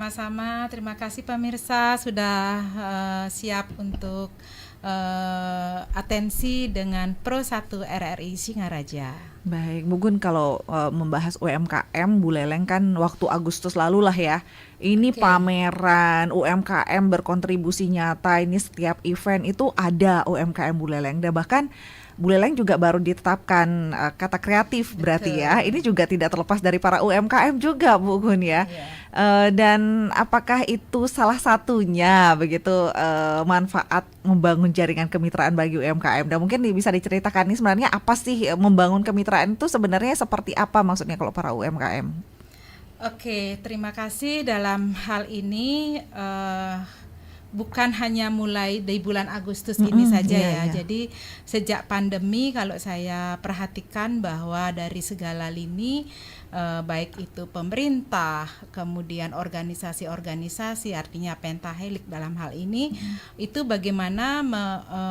Sama-sama, terima kasih pemirsa sudah siap untuk atensi dengan Pro 1 RRI Singaraja. Baik, Bu Gun, kalau membahas UMKM, Bu Leleng kan waktu Agustus lalu lah ya. Ini Oke. pameran UMKM berkontribusi nyata, ini setiap event itu ada UMKM Bu Leleng. Dan bahkan Bu Leleng juga baru ditetapkan kata kreatif berarti ya. Betul. Ini juga tidak terlepas dari para UMKM juga Bu Gun ya. Iya. Dan apakah itu salah satunya begitu manfaat membangun jaringan kemitraan bagi UMKM? Dan mungkin bisa diceritakan nih sebenarnya apa sih membangun kemitraan itu sebenarnya seperti apa maksudnya kalau para UMKM? Oke, terima kasih. Dalam hal ini bukan hanya mulai dari bulan Agustus ini saja Iya, ya. iya. Jadi sejak pandemi kalau saya perhatikan bahwa dari segala lini baik itu pemerintah, kemudian organisasi-organisasi artinya pentahelik dalam hal ini itu bagaimana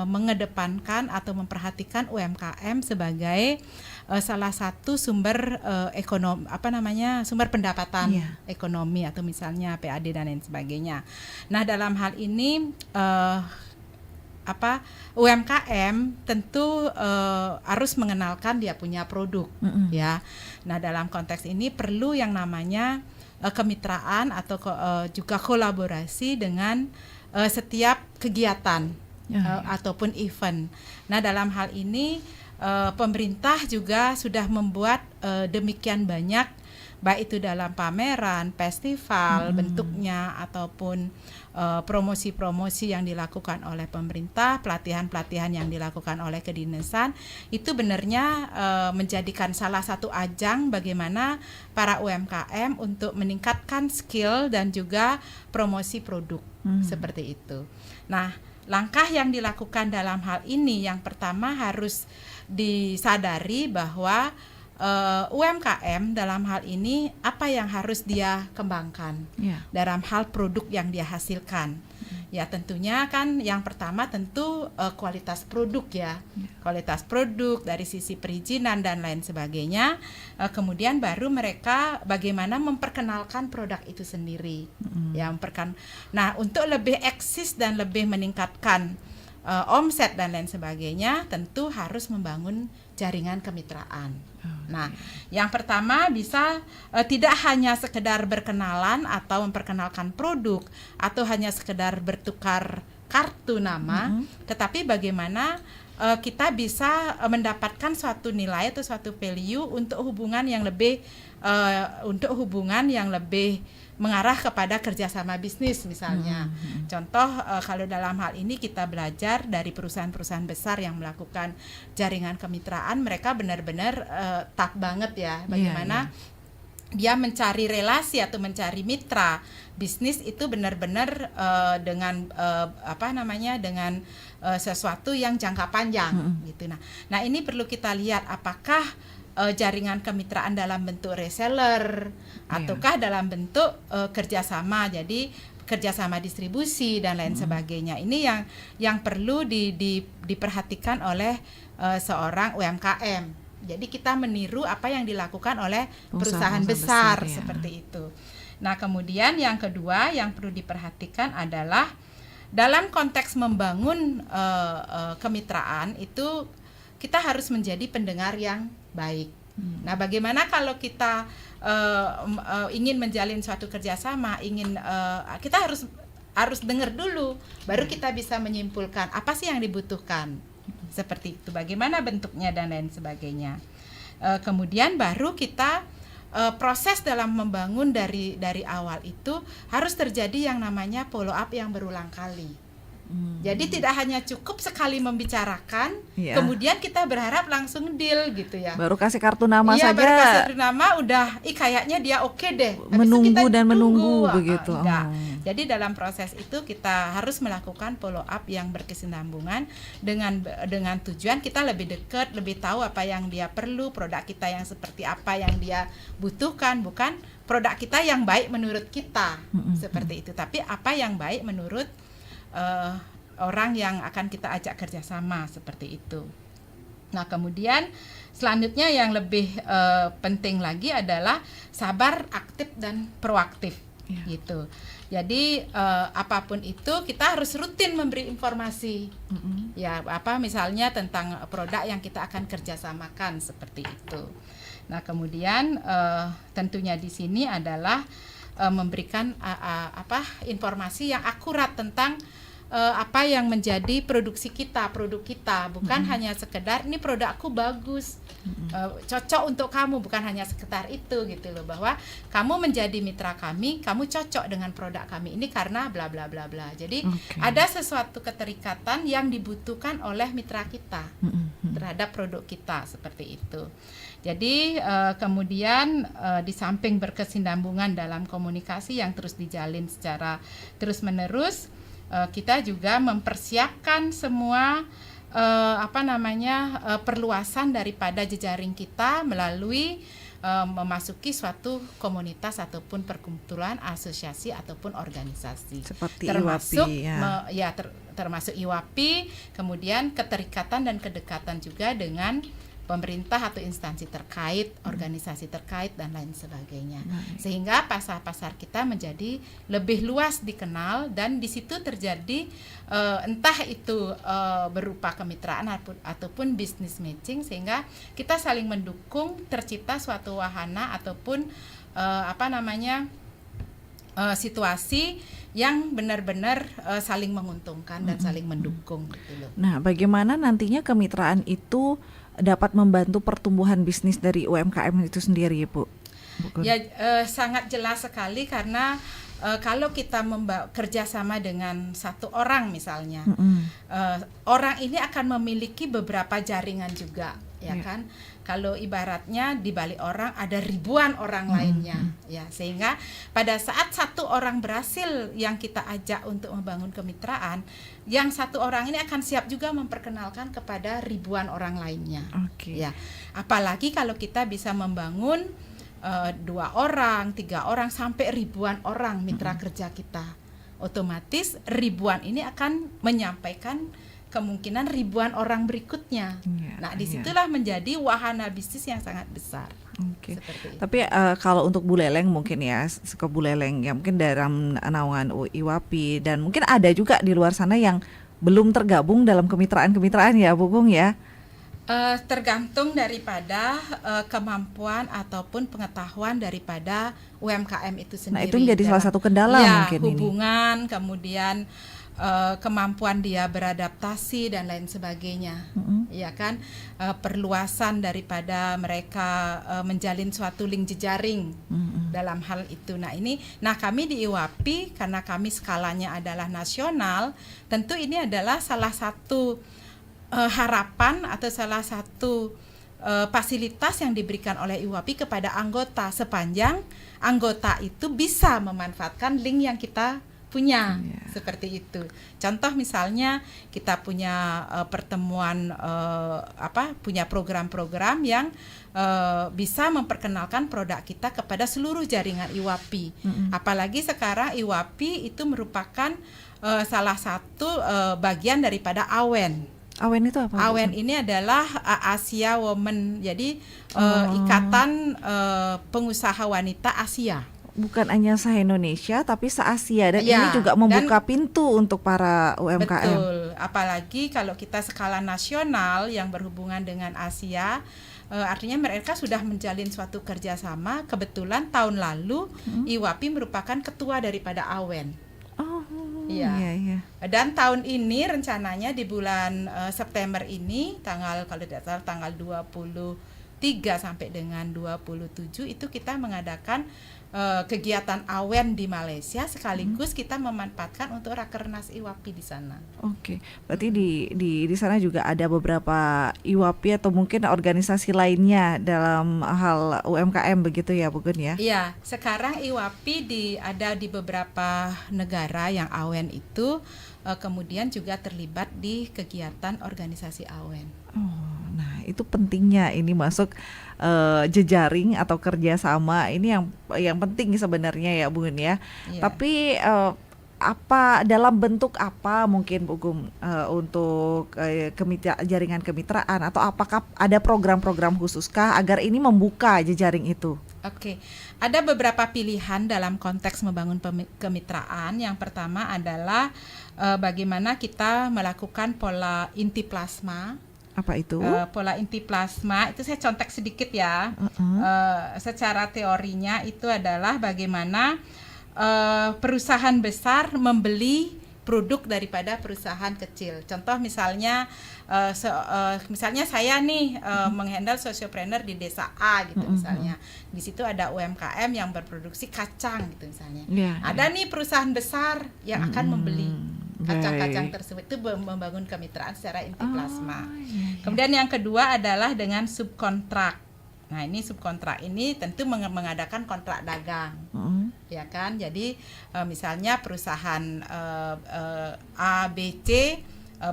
mengedepankan atau memperhatikan UMKM sebagai salah satu sumber sumber pendapatan ekonomi atau misalnya PAD dan lain sebagainya. Nah, dalam hal ini UMKM tentu harus mengenalkan dia punya produk ya. Nah, dalam konteks ini perlu yang namanya kemitraan atau juga kolaborasi dengan setiap kegiatan ataupun event. Nah, dalam hal ini pemerintah juga sudah membuat demikian banyak, baik itu dalam pameran, festival bentuknya ataupun promosi-promosi yang dilakukan oleh pemerintah, pelatihan-pelatihan yang dilakukan oleh kedinasan, itu benarnya menjadikan salah satu ajang bagaimana para UMKM untuk meningkatkan skill dan juga promosi produk seperti itu. Nah, langkah yang dilakukan dalam hal ini yang pertama harus disadari bahwa UMKM dalam hal ini apa yang harus dia kembangkan dalam hal produk yang dia hasilkan. Ya, tentunya kan yang pertama tentu kualitas produk ya. Kualitas produk dari sisi perizinan dan lain sebagainya. Kemudian baru mereka bagaimana memperkenalkan produk itu sendiri. Nah, untuk lebih eksis dan lebih meningkatkan omset dan lain sebagainya, tentu harus membangun jaringan kemitraan. Nah, yang pertama bisa tidak hanya sekedar berkenalan atau memperkenalkan produk atau hanya sekedar bertukar kartu nama, tetapi bagaimana kita bisa mendapatkan suatu nilai atau suatu value untuk hubungan yang lebih mengarah kepada kerjasama bisnis misalnya. Contoh kalau dalam hal ini kita belajar dari perusahaan-perusahaan besar yang melakukan jaringan kemitraan, mereka benar-benar tak banget ya bagaimana dia mencari relasi atau mencari mitra bisnis itu benar-benar dengan dengan sesuatu yang jangka panjang gitu. Nah, ini perlu kita lihat apakah jaringan kemitraan dalam bentuk reseller ataukah dalam bentuk kerjasama, jadi kerjasama distribusi dan lain sebagainya. Ini yang perlu diperhatikan oleh seorang UMKM. Jadi kita meniru apa yang dilakukan oleh perusahaan besar seperti itu. Nah, kemudian yang kedua yang perlu diperhatikan adalah dalam konteks membangun kemitraan itu kita harus menjadi pendengar yang baik. Nah, bagaimana kalau kita ingin menjalin suatu kerjasama, kita harus dengar dulu, baru kita bisa menyimpulkan apa sih yang dibutuhkan, seperti itu, bagaimana bentuknya dan lain sebagainya. Kemudian baru kita proses dalam membangun dari awal itu harus terjadi yang namanya follow up yang berulang kali. Jadi tidak hanya cukup sekali membicarakan, kemudian kita berharap langsung deal gitu ya. Baru kasih kartu nama saja. Baru kasih kartu nama udah, kayaknya dia oke deh. Menunggu dan menunggu begitu. Jadi dalam proses itu kita harus melakukan follow up yang berkesinambungan dengan tujuan kita lebih dekat, lebih tahu apa yang dia perlu, produk kita yang seperti apa yang dia butuhkan, bukan produk kita yang baik menurut kita seperti itu, tapi apa yang baik menurut orang yang akan kita ajak kerjasama seperti itu. Nah, kemudian selanjutnya yang lebih penting lagi adalah sabar, aktif dan proaktif. gitu. Jadi apapun itu kita harus rutin memberi informasi, ya misalnya tentang produk yang kita akan kerjasamakan seperti itu. Nah kemudian tentunya di sini adalah memberikan informasi yang akurat tentang apa yang menjadi produk kita, bukan hanya sekedar ini produkku bagus, cocok untuk kamu, bukan hanya sekedar itu gitu loh, bahwa kamu menjadi mitra kami, kamu cocok dengan produk kami ini karena bla bla bla bla. Jadi ada sesuatu keterikatan yang dibutuhkan oleh mitra kita terhadap produk kita seperti itu. Jadi kemudian di samping berkesinambungan dalam komunikasi yang terus dijalin secara terus-menerus, kita juga mempersiapkan semua perluasan daripada jejaring kita melalui memasuki suatu komunitas ataupun perkumpulan, asosiasi ataupun organisasi. Seperti termasuk IWAPI, termasuk IWAPI, kemudian keterikatan dan kedekatan juga dengan pemerintah atau instansi terkait, organisasi terkait dan lain sebagainya. Sehingga pasar-pasar kita menjadi lebih luas dikenal dan di situ terjadi entah itu berupa kemitraan ataupun business matching, sehingga kita saling mendukung, tercipta suatu wahana ataupun situasi yang benar-benar saling menguntungkan dan saling mendukung gitu loh. Nah, bagaimana nantinya kemitraan itu dapat membantu pertumbuhan bisnis dari UMKM itu sendiri, Bu? Ya, sangat jelas sekali karena kalau kita kerjasama dengan satu orang misalnya, orang ini akan memiliki beberapa jaringan juga, ya kan? Kalau ibaratnya di balik orang ada ribuan orang lainnya, ya, sehingga pada saat satu orang berhasil yang kita ajak untuk membangun kemitraan, yang satu orang ini akan siap juga memperkenalkan kepada ribuan orang lainnya. Ya, apalagi kalau kita bisa membangun 2 orang, 3 orang sampai ribuan orang mitra kerja kita, otomatis ribuan ini akan menyampaikan kemungkinan ribuan orang berikutnya. Nah, disitulah menjadi wahana bisnis yang sangat besar. Tapi kalau untuk Bu Leleng mungkin ya, ke Bu Leleng ya, mungkin dalam naungan IWAPI dan mungkin ada juga di luar sana yang belum tergabung dalam kemitraan-kemitraan ya, Bu Gung ya. Tergantung daripada kemampuan ataupun pengetahuan daripada UMKM itu sendiri. Nah, itu menjadi salah satu kendala mungkin hubungan, kemudian kemampuan dia beradaptasi dan lain sebagainya, ya kan, perluasan daripada mereka menjalin suatu link jejaring dalam hal itu. Nah kami di IWAPI karena kami skalanya adalah nasional, tentu ini adalah salah satu harapan atau salah satu fasilitas yang diberikan oleh IWAPI kepada anggota, sepanjang anggota itu bisa memanfaatkan link yang kita punya, seperti itu. Contoh misalnya kita punya pertemuan punya program-program yang bisa memperkenalkan produk kita kepada seluruh jaringan IWAPI. Apalagi sekarang IWAPI itu merupakan salah satu bagian daripada AWEN. AWEN itu apa? AWEN ini adalah Asia Women, jadi Ikatan Pengusaha Wanita Asia. Bukan hanya se-Indonesia tapi se-Asia, dan ini juga membuka pintu untuk para UMKM. Betul, apalagi kalau kita skala nasional yang berhubungan dengan Asia, artinya mereka sudah menjalin suatu kerjasama. Kebetulan tahun lalu IWAPI merupakan ketua daripada AWEN. Dan tahun ini rencananya di bulan September ini, kalau tidak salah tanggal 23 sampai dengan 27 itu kita mengadakan kegiatan AWEN di Malaysia, sekaligus kita memanfaatkan untuk rakernas IWAPI di sana. Berarti di sana juga ada beberapa IWAPI atau mungkin organisasi lainnya dalam hal UMKM begitu ya, Bu Gun ya? Iya, sekarang IWAPI ada di beberapa negara yang AWEN itu, kemudian juga terlibat di kegiatan organisasi AWEN. Nah, itu pentingnya ini masuk jejaring atau kerjasama ini yang penting sebenarnya ya, Bu Gun ya. Tapi dalam bentuk apa mungkin, Bu Gun, untuk jaringan kemitraan, atau apakah ada program-program khususkah agar ini membuka jejaring itu? Oke, ada beberapa pilihan dalam konteks membangun kemitraan. Yang pertama adalah bagaimana kita melakukan pola inti plasma. Apa itu? Pola inti plasma itu saya contek sedikit ya. Secara teorinya itu adalah bagaimana perusahaan besar membeli produk daripada perusahaan kecil. Contoh misalnya misalnya saya nih menghandle sociopreneur di desa A gitu misalnya. Di situ ada UMKM yang berproduksi kacang gitu misalnya. Ada nih perusahaan besar yang akan membeli kacang-kacang tersebut. Itu membangun kemitraan secara inti plasma. Kemudian yang kedua adalah dengan subkontrak. Nah, ini subkontrak ini tentu mengadakan kontrak dagang, ya kan? Jadi misalnya perusahaan A, B, C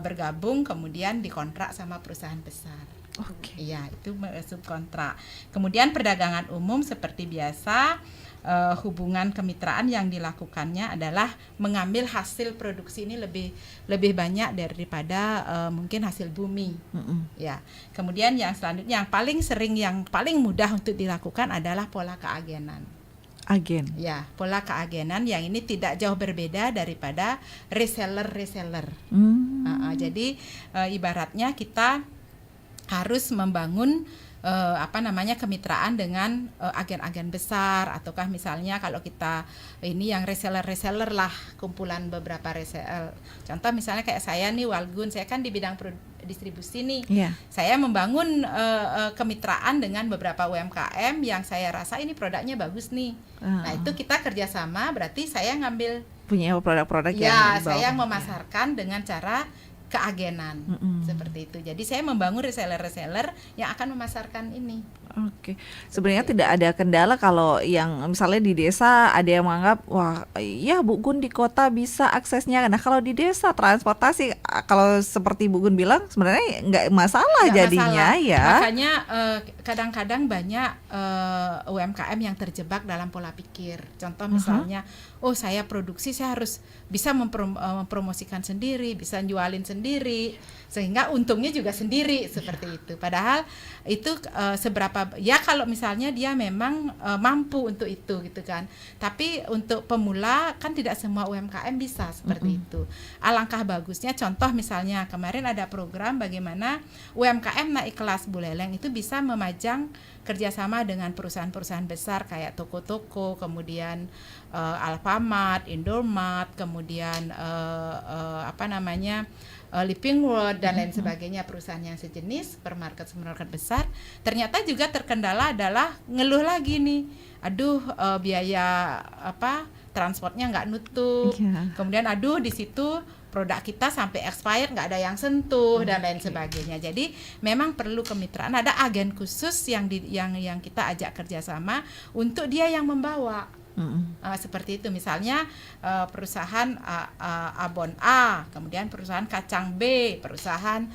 bergabung kemudian dikontrak sama perusahaan besar. Iya, itu subkontrak. Kemudian perdagangan umum seperti biasa. Hubungan kemitraan yang dilakukannya adalah mengambil hasil produksi ini lebih banyak daripada mungkin hasil bumi. Ya. Kemudian yang selanjutnya yang paling sering, yang paling mudah untuk dilakukan adalah pola keagenan. Ya, pola keagenan yang ini tidak jauh berbeda daripada reseller. Jadi ibaratnya kita harus membangun kemitraan dengan agen-agen besar, ataukah misalnya kalau kita ini yang reseller lah, kumpulan beberapa reseller. Contoh misalnya kayak saya nih Walgun, saya kan di bidang distribusi nih. Saya membangun kemitraan dengan beberapa UMKM yang saya rasa ini produknya bagus nih. Nah, itu kita kerjasama, berarti saya ngambil punya produk-produk yang saya memasarkan dengan cara keagenan seperti itu. Jadi saya membangun reseller yang akan memasarkan ini. Sebenarnya tidak ada kendala kalau yang misalnya di desa ada yang menganggap wah ya Bu Gun di kota bisa aksesnya. Nah kalau di desa transportasi, kalau seperti Bu Gun bilang sebenarnya nggak masalah jadinya ya. Makanya kadang-kadang banyak UMKM yang terjebak dalam pola pikir. Contoh misalnya, saya produksi, saya harus bisa mempromosikan sendiri, bisa jualin sendiri, sehingga untungnya juga sendiri seperti itu. Padahal itu seberapa ya kalau misalnya dia memang mampu untuk itu gitu kan. Tapi untuk pemula kan tidak semua UMKM bisa seperti itu. Alangkah bagusnya contoh misalnya kemarin ada program bagaimana UMKM naik kelas Buleleng itu bisa memajang kerjasama dengan perusahaan-perusahaan besar kayak toko-toko, kemudian Alfamart, Indomart, kemudian Living World dan lain sebagainya, perusahaan yang sejenis, supermarket besar. Ternyata juga terkendala adalah ngeluh lagi nih, biaya transportnya nggak nutup, kemudian di situ produk kita sampai expired nggak ada yang sentuh dan lain sebagainya. Jadi memang perlu kemitraan, ada agen khusus yang kita ajak kerjasama untuk dia yang membawa. Seperti itu misalnya perusahaan abon A, kemudian perusahaan kacang B, perusahaan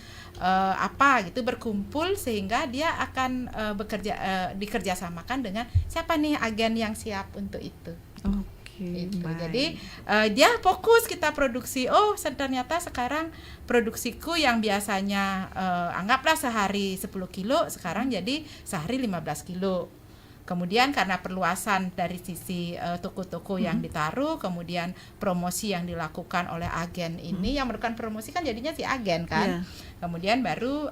berkumpul sehingga dia akan dikerjasamakan dengan siapa nih agen yang siap untuk itu. Jadi dia fokus kita produksi. Ternyata sekarang produksiku yang biasanya anggaplah sehari 10 kilo sekarang jadi sehari 15 kilo. Kemudian karena perluasan dari sisi toko-toko yang ditaruh, kemudian promosi yang dilakukan oleh agen ini, yang melakukan promosi kan jadinya si agen kan. Kemudian baru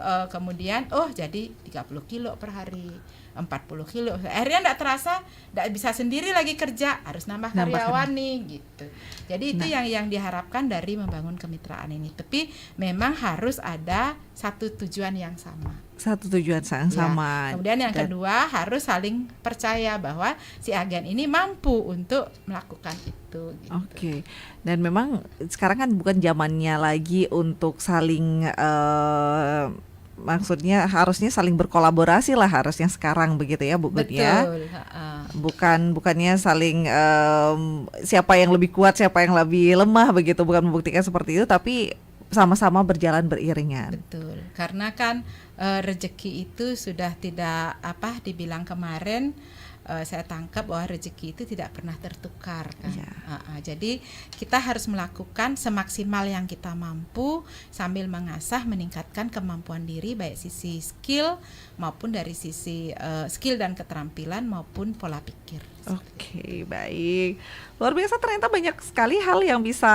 jadi 30 kilo per hari, 40 kilo. Akhirnya enggak terasa, enggak bisa sendiri lagi kerja, harus nambah karyawan nih gitu. Jadi itu yang diharapkan dari membangun kemitraan ini. Tapi memang harus ada satu tujuan yang sama. Sama. Kemudian yang kedua harus saling percaya bahwa si agen ini mampu untuk melakukan itu. Gitu. Dan memang sekarang kan bukan zamannya lagi untuk saling maksudnya harusnya saling berkolaborasi lah harusnya sekarang begitu ya Bu Gun ya. Bukannya saling siapa yang lebih kuat, siapa yang lebih lemah begitu, bukan membuktikan seperti itu, tapi sama-sama berjalan beriringan. Betul. Karena kan rezeki itu sudah tidak dibilang kemarin saya tangkap bahwa rezeki itu tidak pernah tertukar kan. Iya. Jadi kita harus melakukan semaksimal yang kita mampu sambil mengasah meningkatkan kemampuan diri baik sisi skill maupun dari sisi skill dan keterampilan maupun pola pikir. Oke, baik. Luar biasa, ternyata banyak sekali hal yang bisa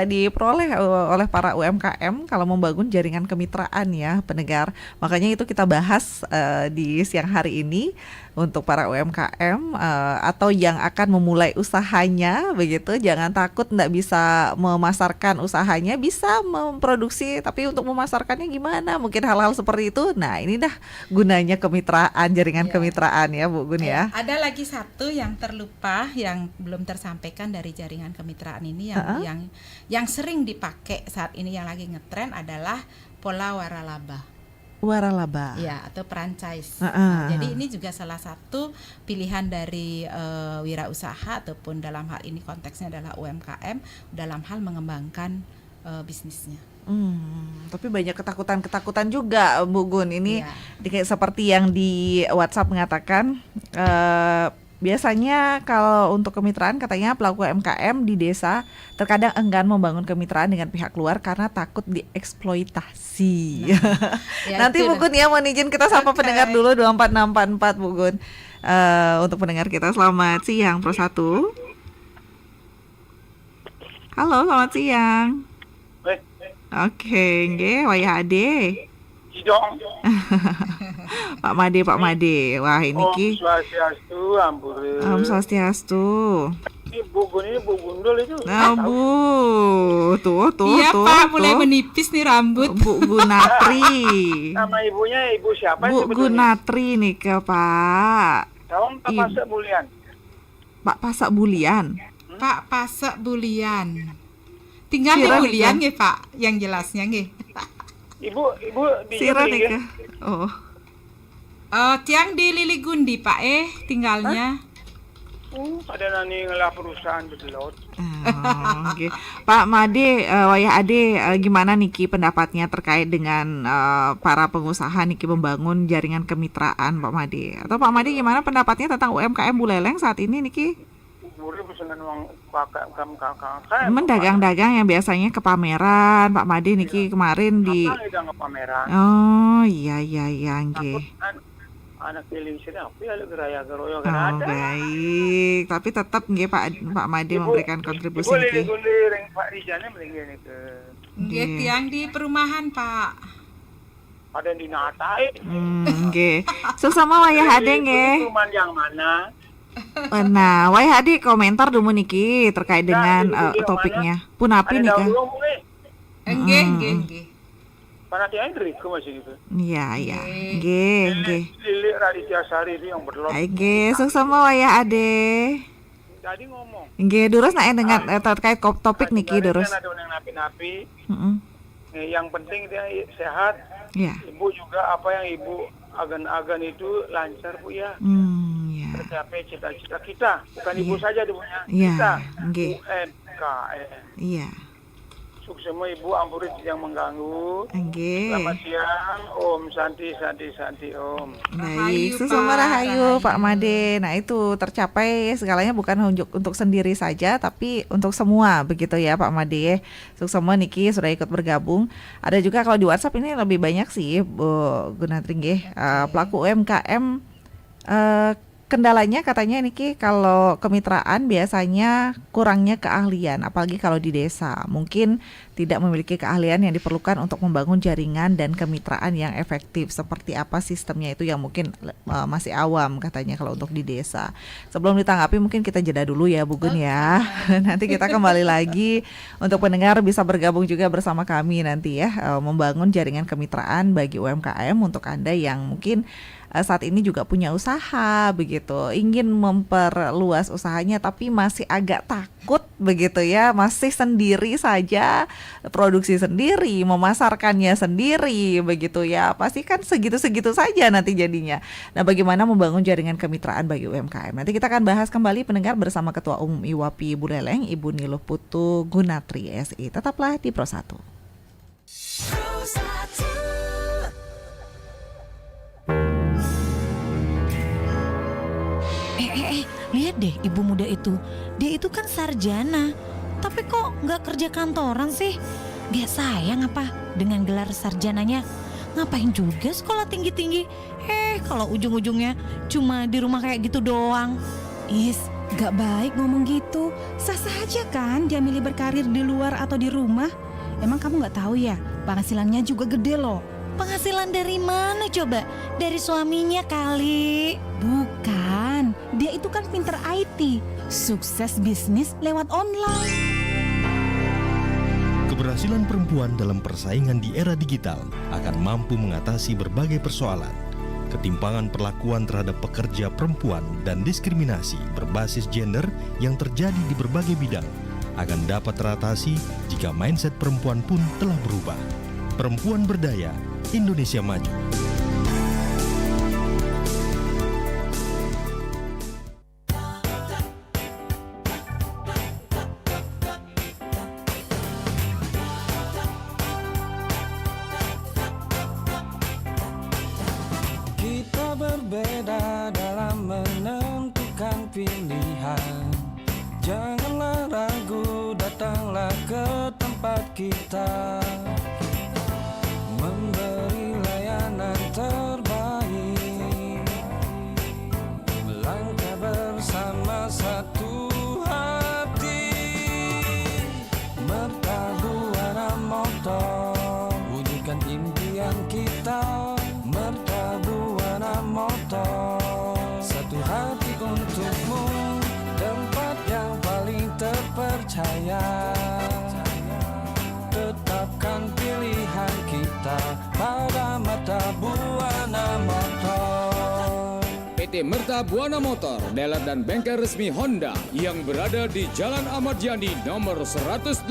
diperoleh oleh para UMKM kalau membangun jaringan kemitraan ya, pendengar. Makanya itu kita bahas di siang hari ini untuk para UMKM atau yang akan memulai usahanya begitu. Jangan takut tidak bisa memasarkan usahanya, bisa memproduksi, tapi untuk memasarkannya gimana? Mungkin hal-hal seperti itu. Nah, ini dah gunanya kemitraan, jaringan kemitraan ya Bu Gun ya. Ada lagi satu yang terlupa yang belum tersampaikan dari jaringan kemitraan ini yang sering dipakai saat ini yang lagi ngetren adalah pola waralaba. Waralaba. Ya, atau franchise. Jadi ini juga salah satu pilihan dari wirausaha ataupun dalam hal ini konteksnya adalah UMKM dalam hal mengembangkan bisnisnya. Tapi banyak ketakutan juga Bu Gun ini kayak seperti yang di WhatsApp mengatakan biasanya kalau untuk kemitraan katanya pelaku UMKM di desa terkadang enggan membangun kemitraan dengan pihak luar karena takut dieksploitasi. Nanti Bu Gun ya, mohon izin kita sapa pendengar dulu 24644 Bu Gun. Untuk pendengar kita selamat siang Pro 1. Halo, selamat siang. Oke, nggih, wayah ade. Sidong. Pak Made. Wah, ini ki. Swastiastu, ampun. Swastiastu. Ini Bu Gundul itu. Nah, Bu. Tuh. Iya, Pak, mulai menipis nih rambut. Bu Gunatri. Nama ibunya ibu siapa Bu Gunatri nih ke Pak. Tahun Pak Pasak Bulian. Pak Pasak Bulian. Pak Pasak Bulian. Tinggal di Bulian nggih, Pak, yang jelasnya nggih. Ibu di Sira nih. Oh. Tiang di Lili Gundi, Pak, tinggalnya. Ada nani ngelah perusahaan betelot. Okay. Pak Made, wayah ade, gimana niki pendapatnya terkait dengan para pengusaha niki membangun jaringan kemitraan Pak Made? Atau Pak Made gimana pendapatnya tentang UMKM Buleleng saat ini niki? Mendagang-dagang yang biasanya ke pameran Pak Made niki kemarin di pameran. Oh iya nggih. Anak pilih sedang tapi ada geraya-geroyo kan ada. Baik, tapi tetap nggih Pak Made memberikan kontribusi niki. Ibu ring Pak Rizalnya mending ke. Nggih, tiang di perumahan, Pak. Ada di Natai. Nggih. Sesama wayah ade nggih. Perumahan yang mana? Nah, wayah ade komentar dulu niki terkait dengan topiknya. Punapi nika. Nggih. Panati Andri ke masih gitu. Iya. Nggih. Lilik Raditya Sari itu yang berlot. Nggih, sesama wayah ade. Tadi ngomong. Nggih, durus nak dengan terkait topik niki durus. Ada yang napi-napi. Yang penting dia sehat. Iya. Ibu juga apa yang ibu agan-agan itu lancar Bu ya. Tercapai cita-cita kita, bukan ibu saja punya kita. UMKM. Iya. Sukses semua ibu ampurit yang mengganggu. Selamat siang, Om Santi Om. Baik, sesama rahayu Pak Made. Nah itu tercapai segalanya bukan untuk sendiri saja, tapi untuk semua begitu ya Pak Made. Semua niki sudah ikut bergabung. Ada juga kalau di WhatsApp ini lebih banyak sih Bu Gunatri nggih, pelaku UMKM. Kendalanya katanya niki kalau kemitraan biasanya kurangnya keahlian, apalagi kalau di desa. Mungkin tidak memiliki keahlian yang diperlukan untuk membangun jaringan dan kemitraan yang efektif. Seperti apa sistemnya itu yang mungkin masih awam katanya kalau untuk di desa. Sebelum ditanggapi mungkin kita jeda dulu ya Bu Gun ya. Nanti kita kembali lagi untuk pendengar bisa bergabung juga bersama kami nanti ya, membangun jaringan kemitraan bagi UMKM untuk Anda yang mungkin saat ini juga punya usaha begitu, ingin memperluas usahanya tapi masih agak takut begitu ya, masih sendiri saja, produksi sendiri, memasarkannya sendiri begitu ya, pasti kan segitu-segitu saja nanti jadinya. Nah, bagaimana membangun jaringan kemitraan bagi UMKM? Nanti kita akan bahas kembali pendengar bersama Ketua Umum IWAPI Buleleng, Ibu Niluh Putu Gunatri SI. Tetaplah di Pro 1. Lihat deh ibu muda itu, dia itu kan sarjana, tapi kok nggak kerja kantoran sih? Dia sayang apa dengan gelar sarjananya? Ngapain juga sekolah tinggi-tinggi? Kalau ujung-ujungnya cuma di rumah kayak gitu doang. Gak baik ngomong gitu. Sah-sah aja kan dia milih berkarir di luar atau di rumah. Emang kamu gak tahu ya, penghasilannya juga gede loh. Penghasilan dari mana coba? Dari suaminya kali. Bukan, dia itu kan pinter IT, sukses bisnis lewat online. Keberhasilan perempuan dalam persaingan di era digital akan mampu mengatasi berbagai persoalan. Ketimpangan perlakuan terhadap pekerja perempuan dan diskriminasi berbasis gender yang terjadi di berbagai bidang akan dapat teratasi jika mindset perempuan pun telah berubah. Perempuan berdaya, Indonesia maju. Kita berbeda dalam menentukan pilihan. Janganlah ragu, datanglah ke tempat kita, memberi layanan terbaik, melangkah bersama satu hati. Mertabuana motor, wujudkan impian kita. Mertabuana motor, satu hati untukmu, tempat yang paling terpercaya. Tetapkan pilihan kita pada Mertabuana Motor. PT Mertabuana Motor, dealer dan bengkel resmi Honda yang berada di Jalan Ahmad Yani nomor 188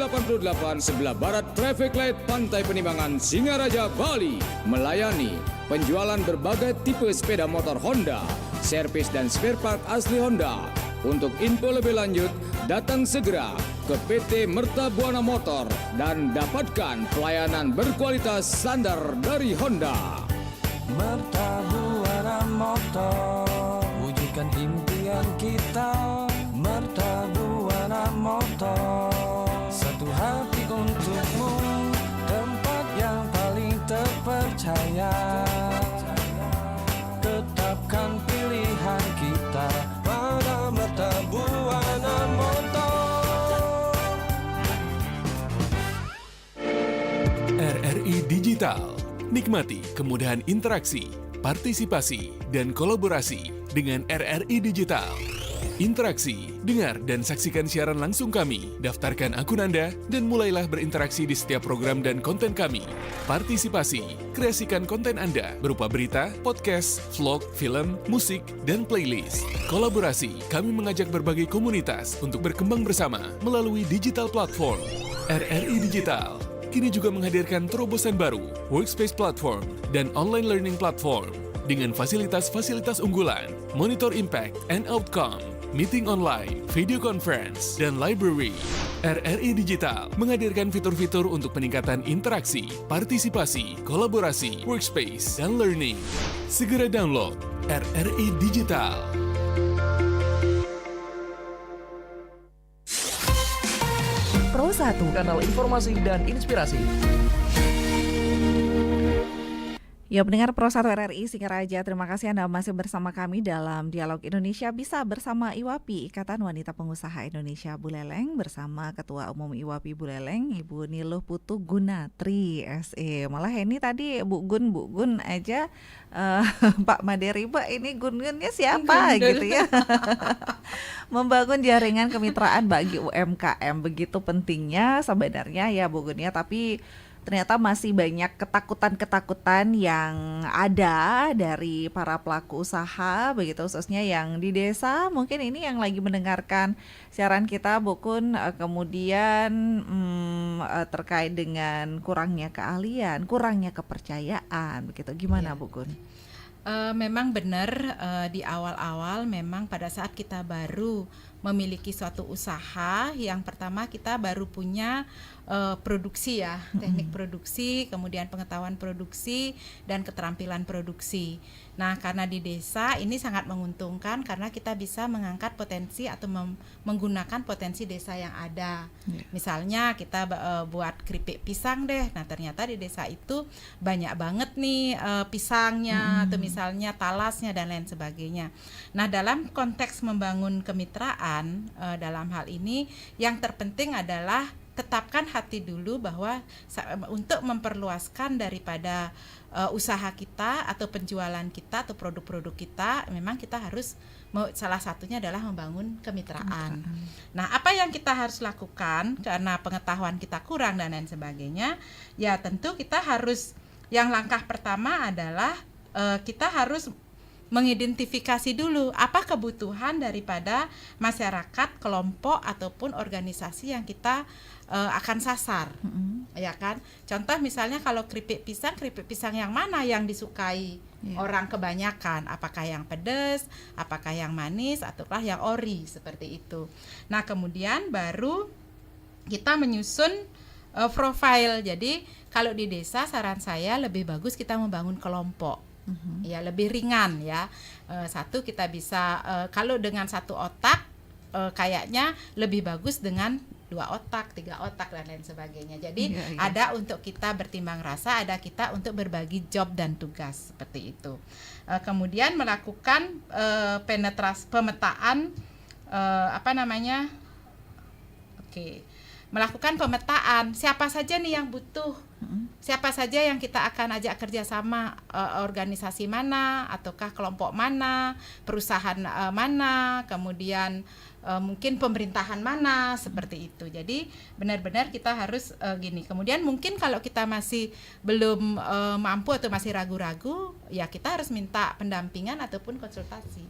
sebelah barat Traffic Light Pantai Penimbangan, Singaraja, Bali, melayani penjualan berbagai tipe sepeda motor Honda, servis dan spare part asli Honda. Untuk info lebih lanjut, datang segera ke PT Mertabuana Motor dan dapatkan pelayanan berkualitas standar dari Honda. Mertabuana Motor, wujudkan impian kita. Mertabuana Motor, satu hati untukmu, tempat yang paling terpercaya. Tetapkan pilihan kita pada Mertabuana Motor. RRI Digital. Nikmati kemudahan interaksi, partisipasi, dan kolaborasi dengan RRI Digital. Interaksi, dengar dan saksikan siaran langsung kami, daftarkan akun Anda, dan mulailah berinteraksi di setiap program dan konten kami. Partisipasi, kreasikan konten Anda berupa berita, podcast, vlog, film, musik, dan playlist. Kolaborasi, kami mengajak berbagai komunitas untuk berkembang bersama melalui digital platform. RRI Digital kini juga menghadirkan terobosan baru, workspace platform, dan online learning platform dengan fasilitas-fasilitas unggulan, monitor impact and outcome, meeting online, video conference, dan library. RRI Digital menghadirkan fitur-fitur untuk peningkatan interaksi, partisipasi, kolaborasi, workspace, dan learning. Segera download RRI Digital. Pro 1, kanal informasi dan inspirasi. Ya, pendengar Pro 1 RRI Singaraja, terima kasih Anda masih bersama kami dalam Dialog Indonesia Bisa bersama IWAPI, Ikatan Wanita Pengusaha Indonesia Buleleng, bersama Ketua Umum IWAPI Buleleng, Ibu Niluh Putu Gunatri SE. Malah ini tadi Bu Gun aja, Pak Maderi, Pak ini Gun-Gunnya siapa gitu ya. Membangun jaringan kemitraan bagi UMKM, begitu pentingnya sebenarnya ya Bu Gun ya, tapi ternyata masih banyak ketakutan-ketakutan yang ada dari para pelaku usaha, begitu khususnya yang di desa. Mungkin ini yang lagi mendengarkan siaran kita, Bu Kun, kemudian terkait dengan kurangnya keahlian, kurangnya kepercayaan, begitu. Gimana Bu Kun? Memang benar, di awal-awal memang pada saat kita baru memiliki suatu usaha, yang pertama kita baru punya produksi ya, teknik produksi, kemudian pengetahuan produksi dan keterampilan produksi. Nah, karena di desa ini sangat menguntungkan karena kita bisa mengangkat potensi atau menggunakan potensi desa yang ada. Misalnya kita buat keripik pisang deh. Nah, ternyata di desa itu banyak banget nih pisangnya atau misalnya talasnya dan lain sebagainya. Nah, dalam konteks membangun kemitraan dalam hal ini yang terpenting adalah tetapkan hati dulu bahwa untuk memperluaskan daripada usaha kita atau penjualan kita atau produk-produk kita, memang kita harus salah satunya adalah membangun kemitraan. Nah, apa yang kita harus lakukan karena pengetahuan kita kurang dan lain sebagainya? Ya tentu kita harus, yang langkah pertama adalah kita harus mengidentifikasi dulu apa kebutuhan daripada masyarakat, kelompok ataupun organisasi yang kita akan sasar, ya kan? Contoh misalnya kalau keripik pisang yang mana yang disukai orang kebanyakan? Apakah yang pedas, apakah yang manis, ataukah yang ori seperti itu. Nah, kemudian baru kita menyusun profil. Jadi kalau di desa saran saya lebih bagus kita membangun kelompok. Ya lebih ringan ya. Satu kita bisa kalau dengan satu otak kayaknya lebih bagus dengan 2 otak, 3 otak dan lain sebagainya. Jadi ada untuk kita bertimbang rasa, ada kita untuk berbagi job dan tugas seperti itu. Kemudian melakukan pemetaan melakukan pemetaan siapa saja nih yang butuh, siapa saja yang kita akan ajak kerjasama, organisasi mana, ataukah kelompok mana, perusahaan mana, kemudian mungkin pemerintahan mana, seperti itu. Jadi benar-benar kita harus gini. Kemudian mungkin kalau kita masih belum mampu atau masih ragu-ragu, ya kita harus minta pendampingan ataupun konsultasi.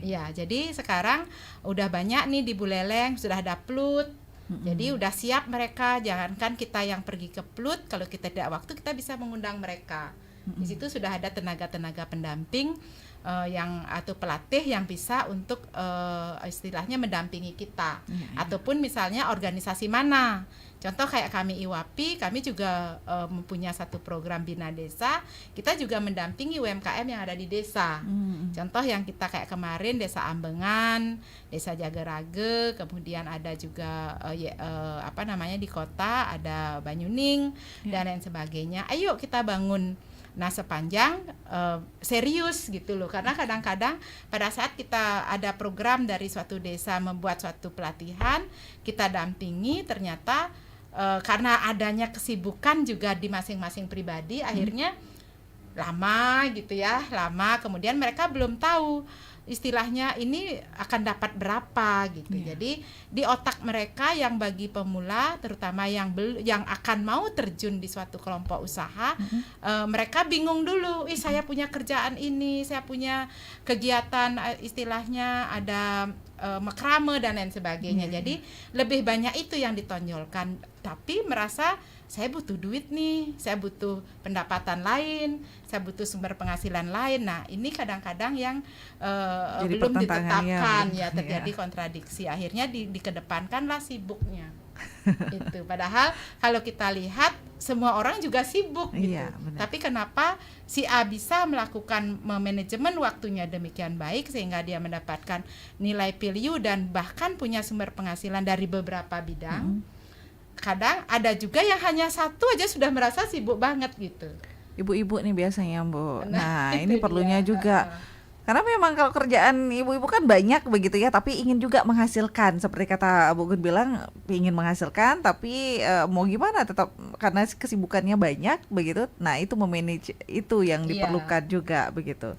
Ya, jadi sekarang udah banyak nih di Buleleng sudah ada PLUT. Jadi udah siap mereka, jangankan kita yang pergi ke PLUT, kalau kita tidak waktu kita bisa mengundang mereka. Di situ sudah ada tenaga-tenaga pendamping yang atau pelatih yang bisa untuk istilahnya mendampingi kita. Ataupun misalnya organisasi mana. Contoh kayak kami IWAPI, kami juga mempunyai satu program Bina Desa, kita juga mendampingi UMKM yang ada di desa. Contoh yang kita kayak kemarin Desa Ambengan, Desa Jagerage, kemudian ada juga di kota ada Banyuning dan lain sebagainya. Ayo kita bangun. Nah, sepanjang serius gitu loh, karena kadang-kadang pada saat kita ada program dari suatu desa membuat suatu pelatihan, kita dampingi, ternyata karena adanya kesibukan juga di masing-masing pribadi, akhirnya lama kemudian mereka belum tahu istilahnya ini akan dapat berapa gitu. Jadi di otak mereka yang bagi pemula, terutama yang akan mau terjun di suatu kelompok usaha, mereka bingung dulu, saya punya kerjaan ini, saya punya kegiatan istilahnya ada makrame dan lain sebagainya. Jadi lebih banyak itu yang ditonjolkan, tapi merasa saya butuh duit nih, saya butuh pendapatan lain, saya butuh sumber penghasilan lain. Nah, ini kadang-kadang yang belum ditetapkan, terjadi kontradiksi. Akhirnya dikedepankanlah sibuknya. Itu. Padahal kalau kita lihat semua orang juga sibuk gitu. Tapi kenapa si A bisa melakukan manajemen waktunya demikian baik sehingga dia mendapatkan nilai value dan bahkan punya sumber penghasilan dari beberapa bidang. Kadang ada juga yang hanya satu aja sudah merasa sibuk banget gitu. Ibu-ibu nih biasanya, Bu. Nah, ini perlunya juga. Karena memang kalau kerjaan ibu-ibu kan banyak begitu ya, tapi ingin juga menghasilkan. Seperti kata Bu Gun bilang, ingin menghasilkan tapi mau gimana tetap karena kesibukannya banyak begitu. Nah, itu memanage itu yang diperlukan juga begitu.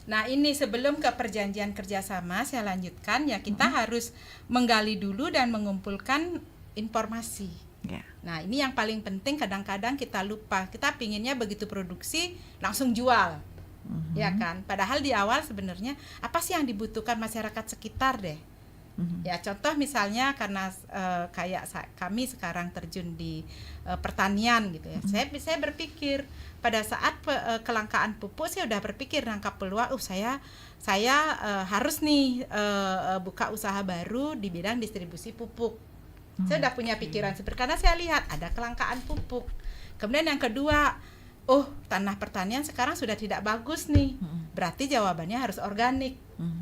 Nah, ini sebelum ke perjanjian kerjasama saya lanjutkan ya, kita harus menggali dulu dan mengumpulkan informasi. Nah, ini yang paling penting, kadang-kadang kita lupa. Kita pinginnya begitu produksi langsung jual. Ya kan? Padahal di awal sebenarnya apa sih yang dibutuhkan masyarakat sekitar deh. Ya, contoh misalnya karena kayak kami sekarang terjun di pertanian gitu ya. Saya berpikir pada saat kelangkaan pupuk, saya udah berpikir nangkap peluang, saya harus nih buka usaha baru di bidang distribusi pupuk. Saya udah punya pikiran seperti, karena saya lihat ada kelangkaan pupuk. Kemudian yang kedua, tanah pertanian sekarang sudah tidak bagus nih. Berarti jawabannya harus organik.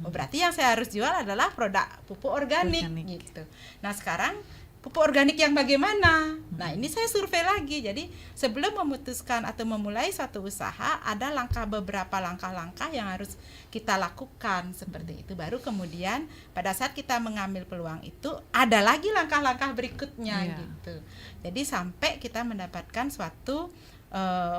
Berarti yang saya harus jual adalah produk pupuk organik gitu. Nah, sekarang pupuk organik yang bagaimana? Nah, ini saya survei lagi. Jadi sebelum memutuskan atau memulai suatu usaha, ada beberapa langkah-langkah yang harus kita lakukan seperti itu. Baru kemudian pada saat kita mengambil peluang itu, ada lagi langkah-langkah berikutnya gitu. Jadi sampai kita mendapatkan suatu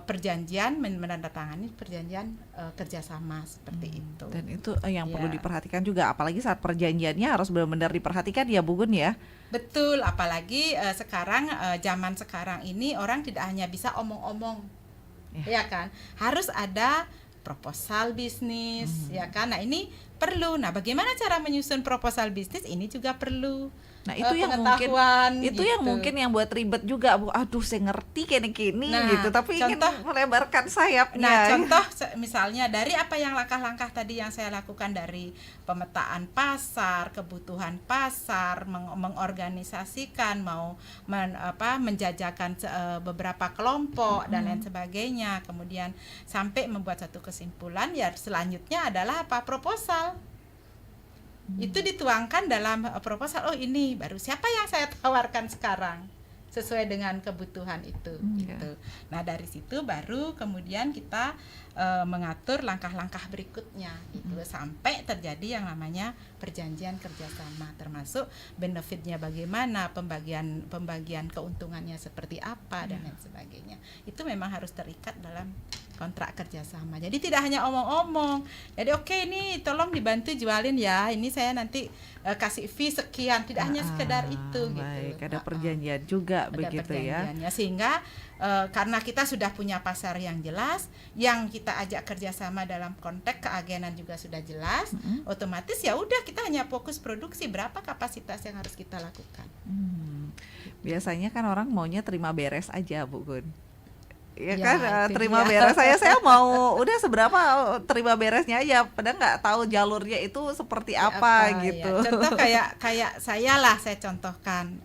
perjanjian, menandatangani perjanjian kerjasama seperti itu. Dan itu yang perlu diperhatikan juga, apalagi saat perjanjiannya harus benar-benar diperhatikan ya Bu Gun ya. Betul, apalagi sekarang zaman sekarang ini orang tidak hanya bisa omong-omong, ya kan, harus ada proposal bisnis, ya kan. Nah, ini perlu. Nah, bagaimana cara menyusun proposal bisnis ini juga perlu. Nah, itu yang mungkin yang buat ribet juga, Bu. Aduh, saya ngerti kini-kini gitu, tapi ingin melebarkan sayapnya. Nah, contoh misalnya dari apa yang langkah-langkah tadi yang saya lakukan, dari pemetaan pasar, kebutuhan pasar, mengorganisasikan, menjajakan beberapa kelompok dan lain sebagainya, kemudian sampai membuat satu kesimpulan. Ya, selanjutnya adalah proposal. Itu dituangkan dalam proposal. Ini baru siapa yang saya tawarkan sekarang sesuai dengan kebutuhan itu gitu. Nah, dari situ baru kemudian kita mengatur langkah-langkah berikutnya gitu, sampai terjadi yang namanya perjanjian kerjasama, termasuk benefitnya bagaimana, pembagian keuntungannya seperti apa dan lain sebagainya. Itu memang harus terikat dalam kontrak kerjasama. Jadi tidak hanya omong-omong. Jadi ini tolong dibantu jualin ya. Ini saya nanti kasih fee sekian. Tidak hanya sekedar itu baik, gitu. ada perjanjian juga ada begitu ya. Sehingga karena kita sudah punya pasar yang jelas, yang kita ajak kerjasama dalam konteks keagenan juga sudah jelas, otomatis ya udah kita hanya fokus produksi, berapa kapasitas yang harus kita lakukan. Biasanya kan orang maunya terima beres aja, Bu Gun. Ya kan, terima beres saya mau udah seberapa terima beresnya aja, padahal nggak tahu jalurnya itu seperti apa gitu. Ya. Contoh kayak saya contohkan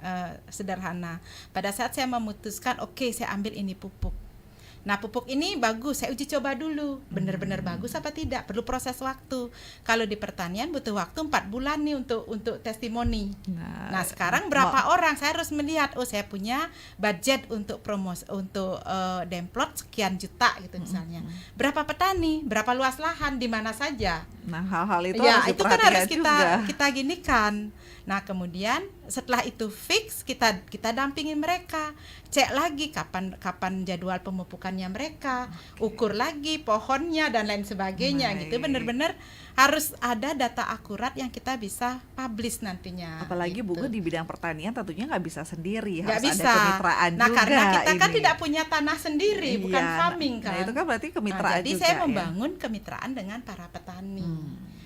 sederhana. Pada saat saya memutuskan, saya ambil ini pupuk. Nah, pupuk ini bagus, saya uji coba dulu, benar-benar bagus apa tidak, perlu proses waktu. Kalau di pertanian butuh waktu 4 bulan nih untuk testimoni. Nah, sekarang berapa orang, saya harus melihat, saya punya budget untuk promosi, untuk demplot sekian juta gitu misalnya. Berapa petani, berapa luas lahan, di mana saja. Nah, hal-hal itu harus itu kan harus kita ginikan. Nah, kemudian setelah itu fix, kita dampingin mereka, cek lagi kapan jadwal pemupukannya mereka, ukur lagi pohonnya dan lain sebagainya. Gitu, benar-benar harus ada data akurat yang kita bisa publish nantinya. Apalagi gitu. Bu Gun di bidang pertanian tentunya nggak bisa sendiri, harus ada kemitraan juga. Karena kita kan tidak punya tanah sendiri, bukan farming kan. Nah, itu kan berarti kemitraan jadi juga. Jadi saya membangun kemitraan dengan para petani.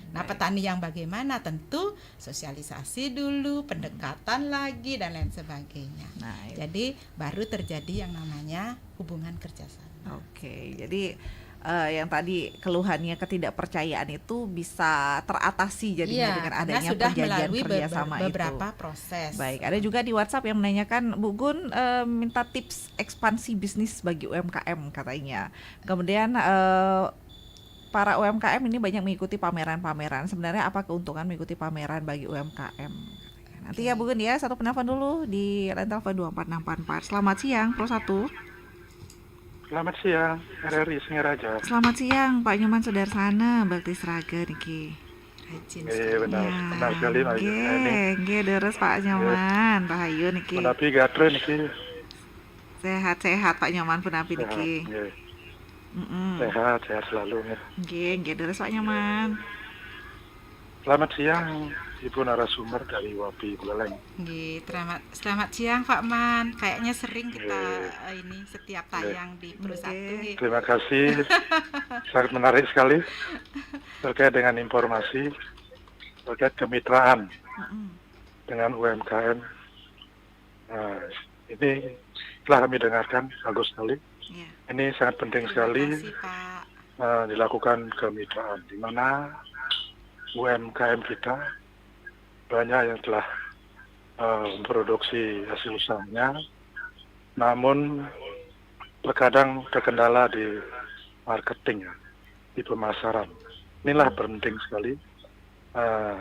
Nah, petani yang bagaimana? Tentu sosialisasi dulu, pendekatan lagi dan lain sebagainya. Jadi baru terjadi yang namanya hubungan kerjasama. Oke, jadi yang tadi keluhannya ketidakpercayaan itu bisa teratasi jadinya dengan adanya perjanjian kerjasama itu. Beberapa proses. Baik, ada juga di WhatsApp yang menanyakan, Bu Gun minta tips ekspansi bisnis bagi UMKM katanya. Kemudian para UMKM ini banyak mengikuti pameran-pameran. Sebenarnya apa keuntungan mengikuti pameran bagi UMKM? Nanti ya Bu Gun ya, satu penelpon dulu di line telepon 24644. Selamat siang, Pro 1. Selamat siang, RRI Singaraja. Selamat siang, Pak Nyoman Sudarsana, Bakti Sraga niki. Benar sekali Mas. Nggih, deres Pak Nyoman, Rahayu niki. Punapi gatre niki. Sehat-sehat Pak Nyoman punapi niki. Sehat selalu ya. Nggih, deres Pak Nyoman. Selamat siang Ibu narasumber dari Wapi Buleleng. Nggih, selamat siang Pak Man. Kayaknya sering kita ini setiap tayang di Pro 1. Terima kasih. Sangat menarik sekali terkait dengan informasi terkait kemitraan dengan UMKM. Nah, ini telah kami dengarkan, bagus sekali. Ini sangat penting sekali dilakukan kemitraan, di mana UMKM kita banyak yang telah memproduksi hasil usahanya, namun terkadang terkendala di marketing, di pemasaran. Inilah penting sekali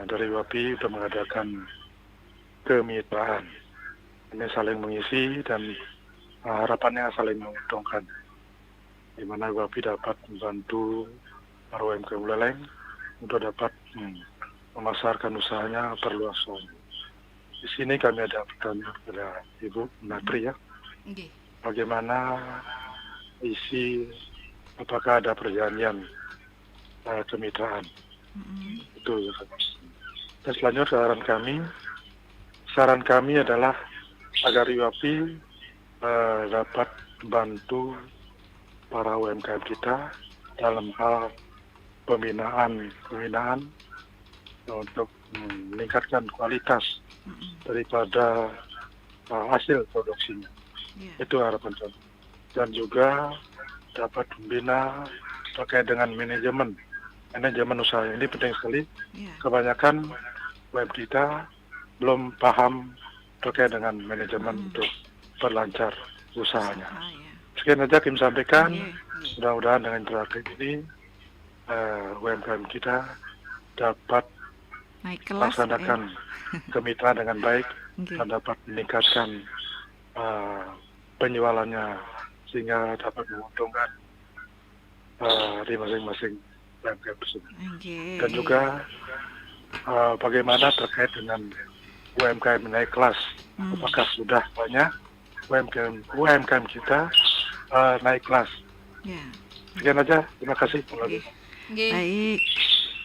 dari WAPI untuk mengadakan kemitraan. Ini saling mengisi dan harapannya saling menguntungkan, di mana WAPI dapat membantu para UMKM Buleleng untuk dapat memasarkan usahanya, perluas usahanya. Di sini kami ada pertanyaan kepada Ibu Natri ya. Nggih. Bagaimana isi, apakah ada perjanjian kemitraan? Itu ya. Dan selanjutnya saran kami adalah agar WAPI dapat membantu para UMKM kita dalam hal pembinaan untuk meningkatkan kualitas daripada hasil produksinya. Itu harapan kami. Dan juga dapat membina terkait dengan manajemen usaha. Ini penting sekali. Kebanyakan UMKM kita belum paham terkait dengan manajemen untuk berlancar usahanya. Sekian saja kami sampaikan. Mudah-mudahan dengan interaksi ini UMKM kita dapat melaksanakan kemitraan dengan baik dan dapat meningkatkan penjualannya sehingga dapat menguntungkan di masing-masing UMKM tersebut. Dan juga bagaimana terkait dengan UMKM naik kelas, apakah sudah banyak UMKM kita naik kelas? Sekian aja, terima kasih. Baik.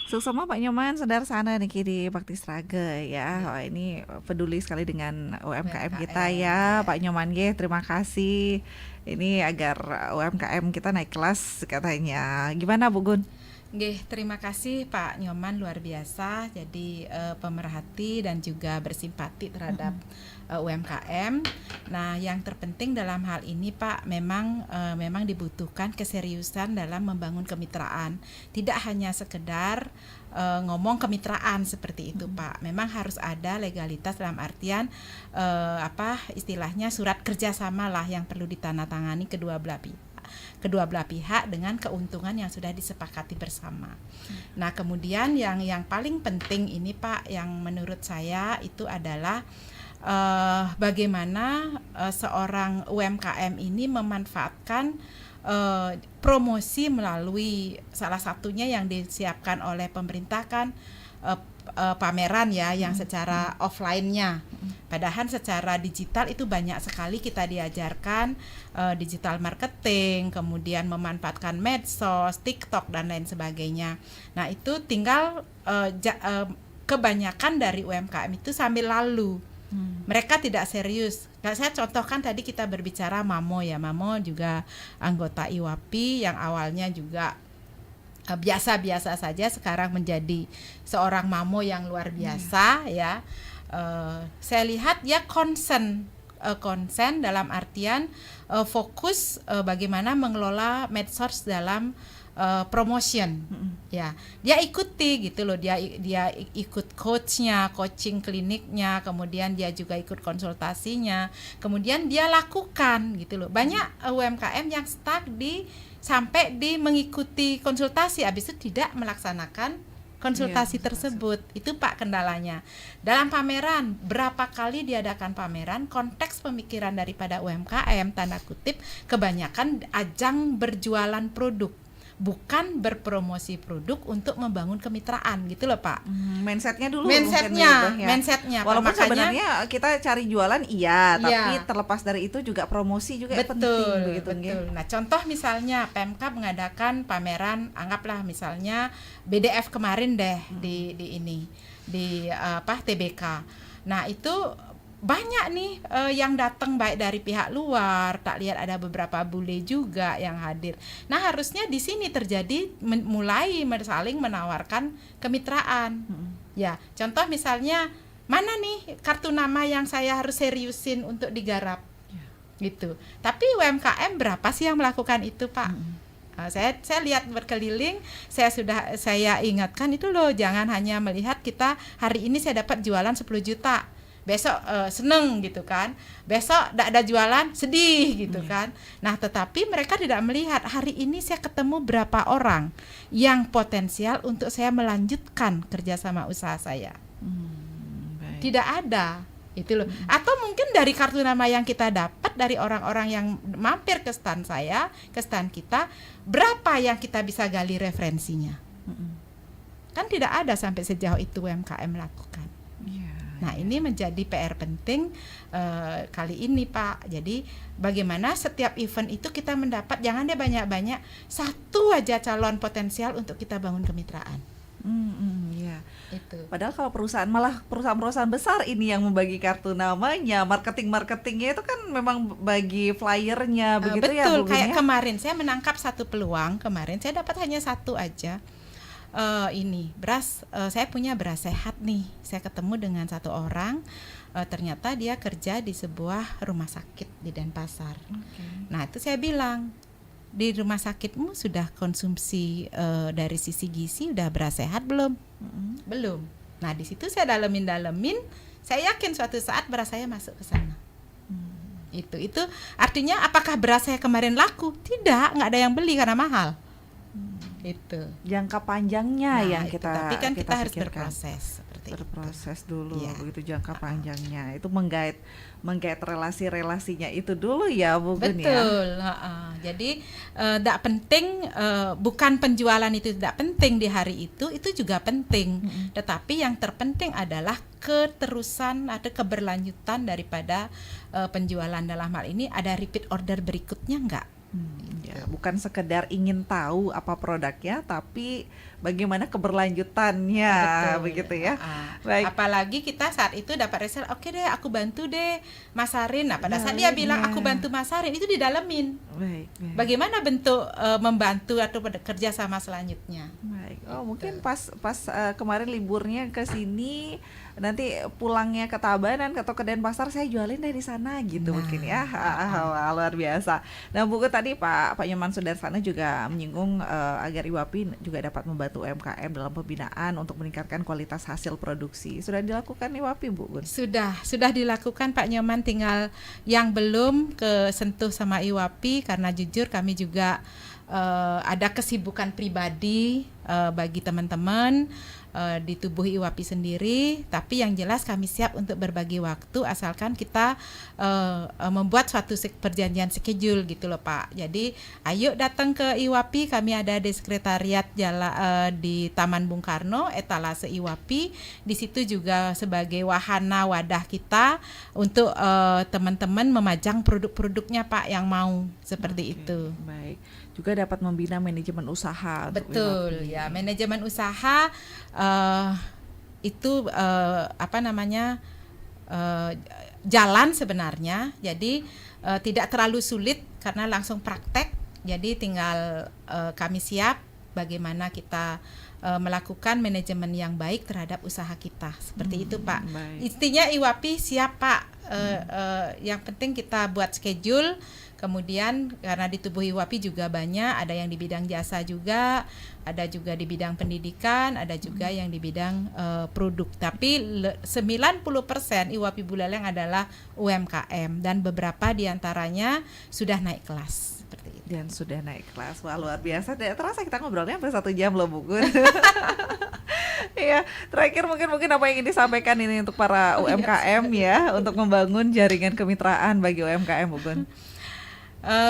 Suksema Pak Nyoman, saudara sana nih di Bakti Sraga ya. Wah, ini peduli sekali dengan UMKM kita ya, Pak Nyoman ya. Terima kasih. Ini agar UMKM kita naik kelas katanya. Gimana Bu Gun? Nggih, terima kasih Pak Nyoman, luar biasa. Jadi pemerhati dan juga bersimpati terhadap UMKM. Nah, yang terpenting dalam hal ini Pak, memang dibutuhkan keseriusan dalam membangun kemitraan. Tidak hanya sekedar ngomong kemitraan seperti itu Pak. Memang harus ada legalitas dalam artian istilahnya surat kerjasama lah yang perlu ditandatangani kedua belah pihak dengan keuntungan yang sudah disepakati bersama. Nah, kemudian yang paling penting ini Pak, yang menurut saya itu adalah bagaimana seorang UMKM ini memanfaatkan promosi melalui salah satunya yang disiapkan oleh pemerintah kan pameran ya, yang secara offline-nya. Padahal secara digital itu banyak sekali kita diajarkan digital marketing, kemudian memanfaatkan medsos, TikTok dan lain sebagainya. Nah, itu tinggal kebanyakan dari UMKM itu sambil lalu. Mereka tidak serius. Nah, saya contohkan tadi kita berbicara Mamo ya. Mamo juga anggota IWAPI yang awalnya juga biasa-biasa saja, sekarang menjadi seorang Mamo yang luar biasa ya. Saya lihat ya konsen dalam artian fokus bagaimana mengelola medsos dalam promotion ya. Dia ikuti gitu loh, dia ikut coaching kliniknya, kemudian dia juga ikut konsultasinya, kemudian dia lakukan gitu loh. Banyak UMKM yang stuck sampai mengikuti konsultasi, habis itu tidak melaksanakan konsultasi tersebut. Itu Pak kendalanya. Dalam pameran, berapa kali diadakan pameran, konteks pemikiran daripada UMKM tanda kutip kebanyakan ajang berjualan produk, bukan berpromosi produk untuk membangun kemitraan gitu loh Pak. Mindsetnya dulu. Mindsetnya. Walaupun sebenarnya kita cari jualan tapi terlepas dari itu juga promosi juga penting begitu. Betul. Nah, contoh misalnya PMK mengadakan pameran, anggaplah misalnya BDF kemarin deh di TBK. Nah, itu banyak nih yang datang baik dari pihak luar, tak lihat ada beberapa bule juga yang hadir. Nah, harusnya di sini terjadi mulai saling menawarkan kemitraan. Ya, contoh misalnya mana nih kartu nama yang saya harus seriusin untuk digarap. Gitu. Tapi UMKM berapa sih yang melakukan itu, Pak? Saya lihat berkeliling, saya ingatkan itu loh, jangan hanya melihat kita hari ini saya dapat jualan 10 juta. besok seneng gitu kan, besok tidak ada jualan sedih gitu kan. Nah tetapi mereka tidak melihat hari ini saya ketemu berapa orang yang potensial untuk saya melanjutkan kerjasama usaha saya. Tidak ada itu loh. Atau mungkin dari kartu nama yang kita dapat dari orang-orang yang mampir ke stand saya, ke stand kita, berapa yang kita bisa gali referensinya. Kan tidak ada sampai sejauh itu UMKM lakukan. Nah ini menjadi PR penting kali ini Pak. Jadi bagaimana setiap event itu kita mendapat, jangan dia banyak-banyak, satu aja calon potensial untuk kita bangun kemitraan. Ya. Itu. Padahal kalau perusahaan-perusahaan besar ini yang membagi kartu namanya, marketingnya itu kan memang bagi flyernya begitu ya Bu Betul, kayak ya? kemarin saya menangkap satu peluang, kemarin saya dapat hanya satu aja. Ini beras, saya punya beras sehat nih. Saya ketemu dengan satu orang, ternyata dia kerja di sebuah rumah sakit di Denpasar. Nah itu saya bilang, di rumah sakitmu sudah konsumsi dari sisi gizi udah beras sehat belum? Belum. Nah di situ saya dalemin, saya yakin suatu saat beras saya masuk ke sana. Itu artinya apakah beras saya kemarin laku? Tidak, nggak ada yang beli karena mahal. Itu Jangka panjangnya yang itu. kita Tapi kan kita harus pikirkan. berproses seperti Berproses itu. dulu Iya. begitu jangka panjangnya. Itu menggait relasi-relasinya itu dulu ya Bu Gun ya. Betul. Jadi tidak penting, bukan penjualan itu tidak penting di hari itu juga penting. Tetapi yang terpenting adalah keterusan atau keberlanjutan daripada penjualan. Dalam hal ini ada repeat order berikutnya enggak? Ya, bukan sekedar ingin tahu apa produknya, tapi bagaimana keberlanjutannya. Betul. Begitu ya. Baik. Apalagi kita saat itu dapat resell, oke deh aku bantu deh masarin. Nah pada saat dia bilang aku bantu masarin, itu didalemin. Baik. Bagaimana bentuk membantu atau kerja sama selanjutnya. Baik. Oh mungkin pas kemarin liburnya ke sini, nanti pulangnya ke Tabanan atau ke Denpasar saya jualin dari sana gitu mungkin ya. Wah, luar biasa. Nah Bu Gun, tadi Pak Nyoman Sudarsana juga menyinggung agar IWAPI juga dapat membantu UMKM dalam pembinaan untuk meningkatkan kualitas hasil produksi. Sudah dilakukan IWAPI Bu Gun? Sudah dilakukan Pak Nyoman, tinggal yang belum kesentuh sama IWAPI karena jujur kami juga ada kesibukan pribadi bagi teman-teman di tubuh IWAPI sendiri, tapi yang jelas kami siap untuk berbagi waktu asalkan kita membuat suatu perjanjian schedule gitu loh Pak. Jadi ayo datang ke IWAPI, kami ada di sekretariat di Taman Bung Karno, etalase IWAPI. Di situ juga sebagai wahana wadah kita untuk teman-teman memajang produk-produknya Pak yang mau seperti itu. Baik. Juga dapat membina manajemen usaha. Betul ya, manajemen usaha itu jalan sebenarnya. Jadi tidak terlalu sulit karena langsung praktek. Jadi tinggal kami siap bagaimana kita melakukan manajemen yang baik terhadap usaha kita. Seperti itu Pak. Baik. Intinya IWAPI siap Pak. Yang penting kita buat schedule. Kemudian karena di tubuh IWAPI juga banyak, ada yang di bidang jasa juga, ada juga di bidang pendidikan, ada juga yang di bidang produk. Tapi 90% IWAPI Buleleng adalah UMKM dan beberapa diantaranya sudah naik kelas. Seperti itu. Dan sudah naik kelas. Wah luar biasa. Tidak terasa kita ngobrolnya sampai 1 jam loh Bu Gun. Iya, terakhir mungkin apa yang ingin disampaikan ini untuk para UMKM ya, untuk membangun jaringan kemitraan bagi UMKM Bu Gun.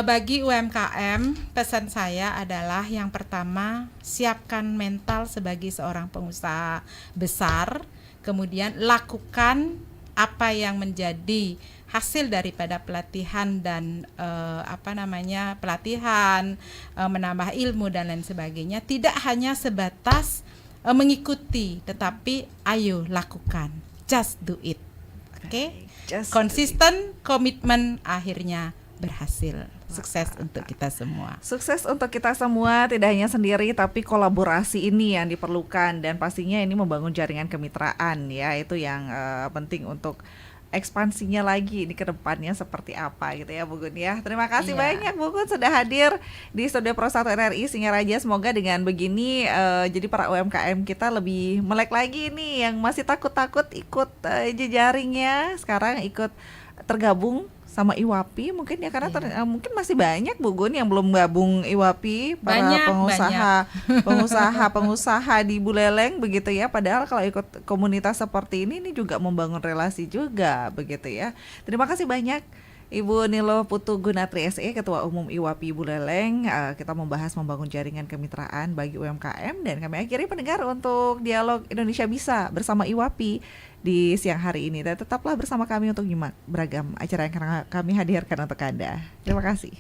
Bagi UMKM, pesan saya adalah yang pertama, siapkan mental sebagai seorang pengusaha besar, kemudian lakukan apa yang menjadi hasil daripada pelatihan dan pelatihan, menambah ilmu dan lain sebagainya, tidak hanya sebatas mengikuti, tetapi ayo lakukan, just do it, oke? Konsisten, komitmen, akhirnya berhasil. Sukses untuk kita semua. Sukses untuk kita semua, tidak hanya sendiri tapi kolaborasi ini yang diperlukan dan pastinya ini membangun jaringan kemitraan ya, itu yang penting untuk ekspansinya lagi ini ke depannya seperti apa gitu ya Bu Gun ya. Terima kasih Iya. banyak Bu Gun sudah hadir di Studio Pro 1 RRI Singaraja. Semoga dengan begini jadi para UMKM kita lebih melek lagi nih, yang masih takut-takut ikut jejaringnya sekarang ikut tergabung sama IWAPI mungkin ya, karena mungkin masih banyak Bu Gun yang belum gabung IWAPI, para pengusaha di Buleleng begitu ya. Padahal kalau ikut komunitas seperti ini juga membangun relasi juga begitu ya. Terima kasih banyak Ibu Nilo Putu Gunatri SE, Ketua Umum IWAPI Buleleng. Kita membahas membangun jaringan kemitraan bagi UMKM, dan kami akhiri pendengar untuk dialog Indonesia Bisa bersama IWAPI di siang hari ini. Dan tetaplah bersama kami untuk nyimak beragam acara yang kami hadirkan untuk Anda. Terima kasih.